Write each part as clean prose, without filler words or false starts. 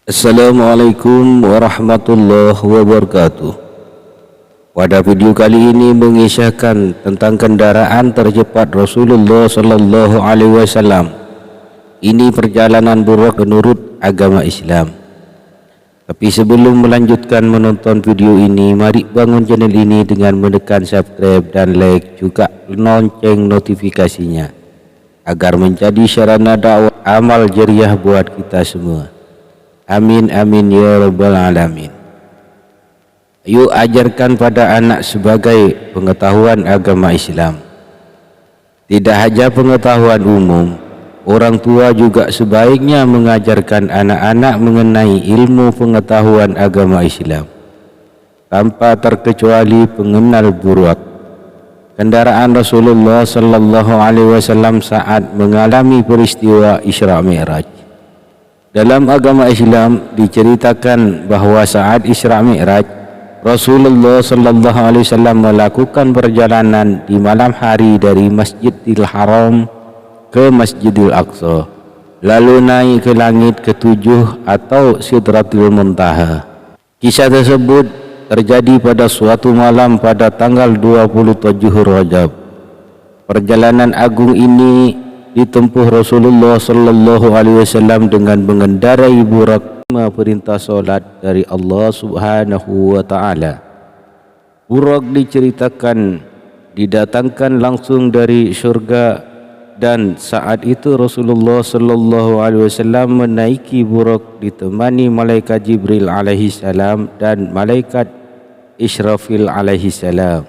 Assalamualaikum warahmatullahi wabarakatuh. Pada video kali ini mengisahkan tentang kendaraan tercepat Rasulullah Sallallahu Alaihi Wasallam. Ini perjalanan burak menurut agama Islam. Tapi sebelum melanjutkan menonton video ini, mari bangun channel ini dengan menekan subscribe dan like, juga lonceng notifikasinya agar menjadi sarana dakwah amal jariah buat kita semua. Amin amin ya rabbal alamin. Yuk ajarkan pada anak sebagai pengetahuan agama Islam. Tidak hanya pengetahuan umum, orang tua juga sebaiknya mengajarkan anak-anak mengenai ilmu pengetahuan agama Islam. Tanpa terkecuali pengenal burak, kendaraan Rasulullah Sallallahu Alaihi Wasallam saat mengalami peristiwa Isra Mi'raj. Dalam agama Islam diceritakan bahawa saat Isra Mi'raj, Rasulullah Sallallahu Alaihi Wasallam melakukan perjalanan di malam hari dari Masjidil Haram ke Masjidil Aqsa, lalu naik ke langit ketujuh atau Sidratul Muntaha. Kisah tersebut terjadi pada suatu malam pada tanggal 27 Rajab. Perjalanan agung ini ditempuh Rasulullah Sallallahu Alaihi Wasallam dengan mengendarai burak. Perintah solat dari Allah Subhanahu wa Ta'ala. Burak diceritakan didatangkan langsung dari syurga, dan saat itu Rasulullah Sallallahu Alaihi Wasallam menaiki burak ditemani malaikat Jibril alaihi salam dan malaikat Israfil alaihi salam.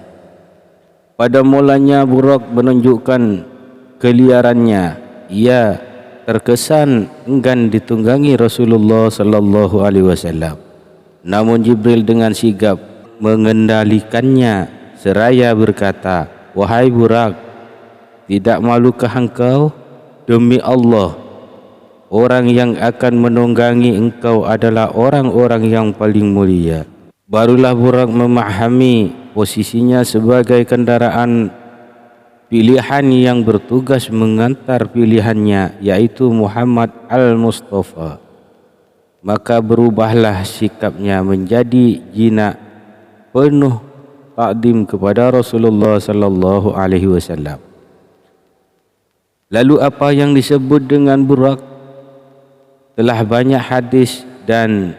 Pada mulanya burak menunjukkan keliarannya. Ia terkesan enggan ditunggangi Rasulullah Sallallahu Alaihi Wasallam. Namun Jibril dengan sigap mengendalikannya seraya berkata, "Wahai burak, tidak malukah engkau? Demi Allah, orang yang akan menunggangi engkau adalah orang-orang yang paling mulia." Barulah burak memahami posisinya sebagai kendaraan pilihan yang bertugas mengantar pilihannya, yaitu Muhammad Al-Mustafa. Maka berubahlah sikapnya menjadi jinak, penuh takdim kepada Rasulullah Sallallahu Alaihi Wasallam. Lalu apa yang disebut dengan burak? Telah banyak hadis dan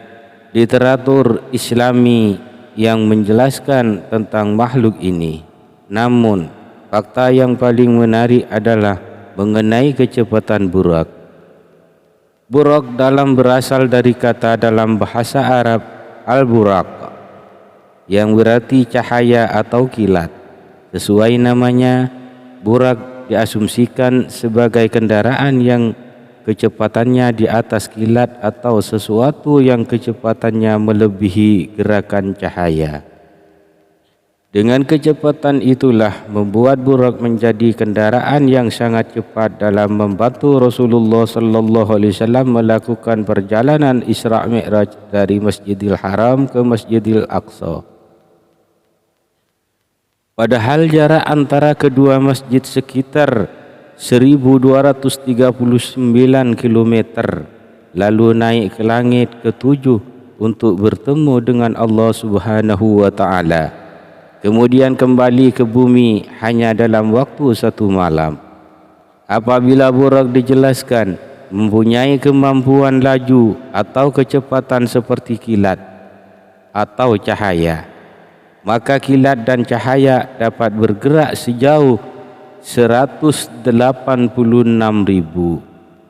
literatur Islami yang menjelaskan tentang makhluk ini. Namun fakta yang paling menarik adalah mengenai kecepatan burak. Burak berasal dari kata dalam bahasa Arab al-buraq, yang berarti cahaya atau kilat. Sesuai namanya, burak diasumsikan sebagai kendaraan yang kecepatannya di atas kilat atau sesuatu yang kecepatannya melebihi gerakan cahaya. Dengan kecepatan itulah membuat burak menjadi kendaraan yang sangat cepat dalam membantu Rasulullah Sallallahu Alaihi Wasallam melakukan perjalanan Isra Mi'raj dari Masjidil Haram ke Masjidil Aqsa. Padahal jarak antara kedua masjid sekitar 1239 km. Lalu naik ke langit ketujuh untuk bertemu dengan Allah Subhanahu wa Ta'ala. Kemudian kembali ke bumi hanya dalam waktu satu malam. Apabila burak dijelaskan mempunyai kemampuan laju atau kecepatan seperti kilat atau cahaya, maka kilat dan cahaya dapat bergerak sejauh 186.000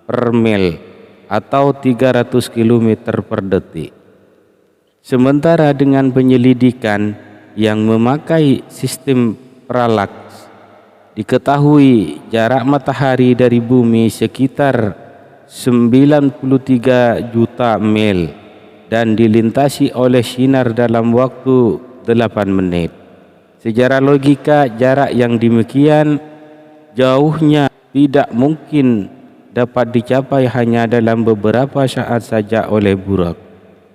per mil atau 300 km per detik. Sementara dengan penyelidikan yang memakai sistem paralaks, diketahui jarak matahari dari bumi sekitar 93 juta mil dan dilintasi oleh sinar dalam waktu 8 menit. Secara logika, jarak yang demikian jauhnya tidak mungkin dapat dicapai hanya dalam beberapa saat saja oleh burak.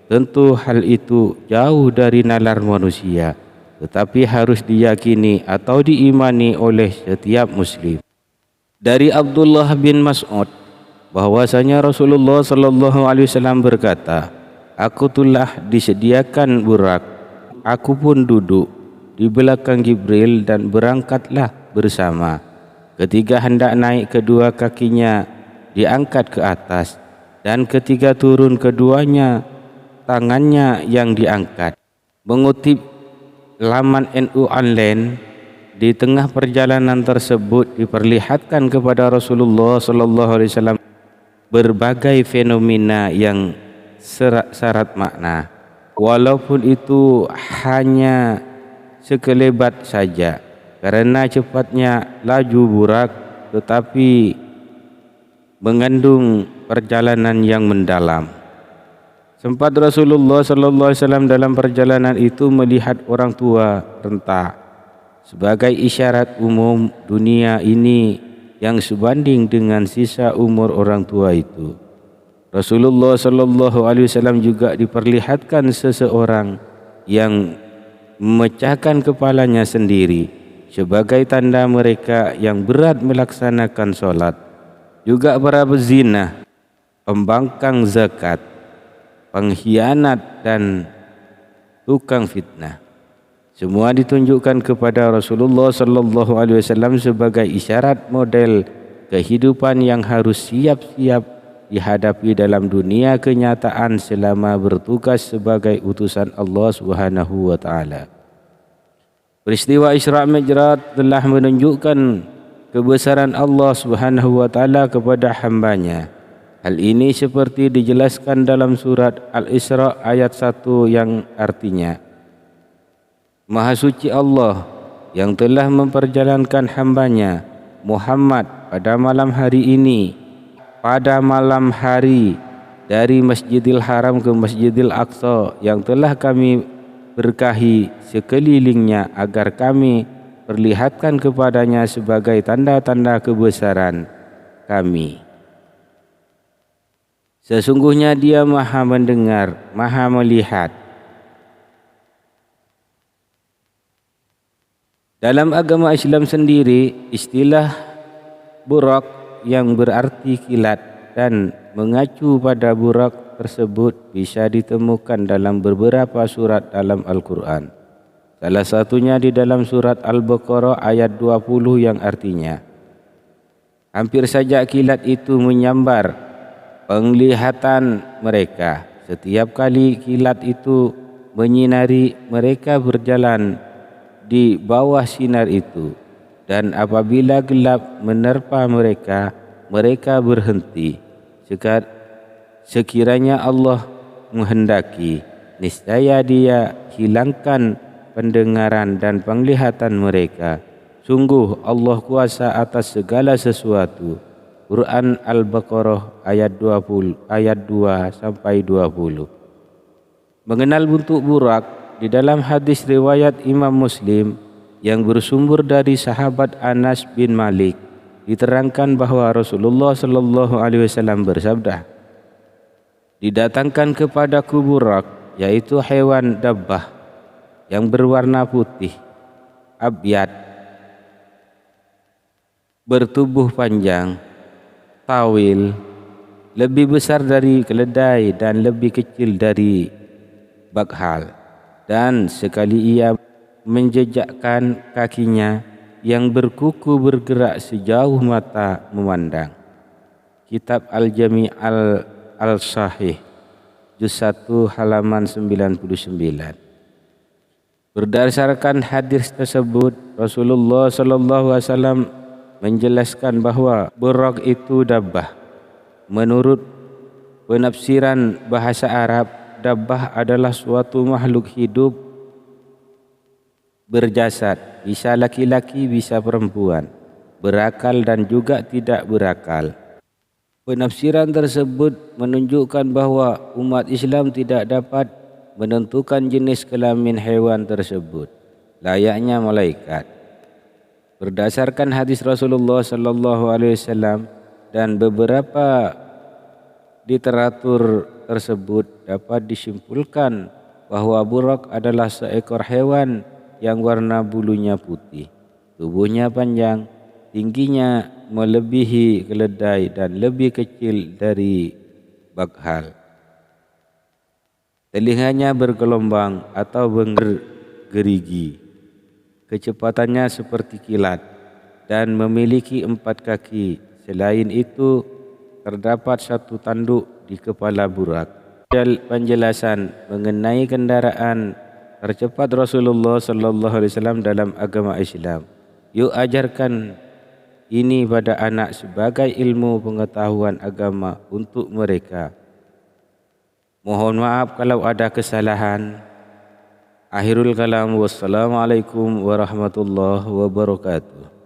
Tentu hal itu jauh dari nalar manusia, tetapi harus diyakini atau diimani oleh setiap muslim. Dari Abdullah bin Mas'ud bahwasanya Rasulullah sallallahu alaihi wasallam berkata, aku telah disediakan burak. Aku pun duduk di belakang Jibril dan berangkatlah bersama. Ketika hendak naik, kedua kakinya diangkat ke atas, dan ketika turun, keduanya tangannya yang diangkat. Mengutip laman NU Online, di tengah perjalanan tersebut diperlihatkan kepada Rasulullah SAW berbagai fenomena yang syarat makna, walaupun itu hanya sekelebat saja. Karena cepatnya laju burak, tetapi mengandung perjalanan yang mendalam. Sempat Rasulullah SAW dalam perjalanan itu melihat orang tua renta sebagai isyarat umum dunia ini yang sebanding dengan sisa umur orang tua itu. Rasulullah SAW juga diperlihatkan seseorang yang memecahkan kepalanya sendiri sebagai tanda mereka yang berat melaksanakan sholat, juga para pezina, pembangkang zakat, pengkhianat dan tukang fitnah. Semua ditunjukkan kepada Rasulullah SAW sebagai isyarat model kehidupan yang harus siap-siap dihadapi dalam dunia kenyataan selama bertugas sebagai utusan Allah Subhanahu wa taala. Peristiwa Isra Mi'raj telah menunjukkan kebesaran Allah Subhanahu wa taala kepada hambanya. Hal ini seperti dijelaskan dalam surat Al-Isra ayat 1 yang artinya, Maha suci Allah yang telah memperjalankan hambanya Muhammad pada malam hari dari Masjidil Haram ke Masjidil Aqsa yang telah kami berkahi sekelilingnya agar kami perlihatkan kepadanya sebagai tanda-tanda kebesaran kami. Sesungguhnya Dia Maha mendengar, Maha melihat. Dalam agama Islam sendiri, istilah burak yang berarti kilat dan mengacu pada burak tersebut bisa ditemukan dalam beberapa surat dalam Al-Quran. Salah satunya di dalam surat Al-Baqarah ayat 20 yang artinya, hampir saja kilat itu menyambar penglihatan mereka. Setiap kali kilat itu menyinari, mereka berjalan di bawah sinar itu, dan apabila gelap menerpa mereka, mereka berhenti. Sekiranya Allah menghendaki, niscaya Dia hilangkan pendengaran dan penglihatan mereka. Sungguh Allah kuasa atas segala sesuatu. Quran Al-Baqarah ayat 2 sampai 20. Mengenal bentuk burak, di dalam hadis riwayat Imam Muslim yang bersumber dari sahabat Anas bin Malik, diterangkan bahwa Rasulullah SAW bersabda, didatangkan kepadaku burak, yaitu hewan dabbah yang berwarna putih, abyad, bertubuh panjang, tawil, lebih besar dari keledai dan lebih kecil dari baghal. Dan sekali ia menjejakkan kakinya, yang berkuku bergerak sejauh mata memandang. Kitab Al-Jami' Al-Sahih juz 1 halaman 99. Berdasarkan hadis tersebut, Rasulullah SAW menjelaskan bahwa burak itu dabbah. Menurut penafsiran bahasa Arab, dabbah adalah suatu makhluk hidup berjasad, bisa laki-laki bisa perempuan, berakal dan juga tidak berakal. Penafsiran tersebut menunjukkan bahwa umat Islam tidak dapat menentukan jenis kelamin hewan tersebut, layaknya malaikat. Berdasarkan hadis Rasulullah SAW dan beberapa literatur tersebut, dapat disimpulkan bahwa burak adalah seekor hewan yang warna bulunya putih, tubuhnya panjang, tingginya melebihi keledai dan lebih kecil dari baghal. Telinganya bergelombang atau bergerigi. Kecepatannya seperti kilat dan memiliki 4 kaki. Selain itu, terdapat 1 tanduk di kepala burak. Penjelasan mengenai kendaraan tercepat Rasulullah sallallahu alaihi wasallam dalam agama Islam. Yuk ajarkan ini pada anak sebagai ilmu pengetahuan agama untuk mereka. Mohon maaf kalau ada kesalahan. Akhirul kalam, wassalamualaikum warahmatullahi wabarakatuh.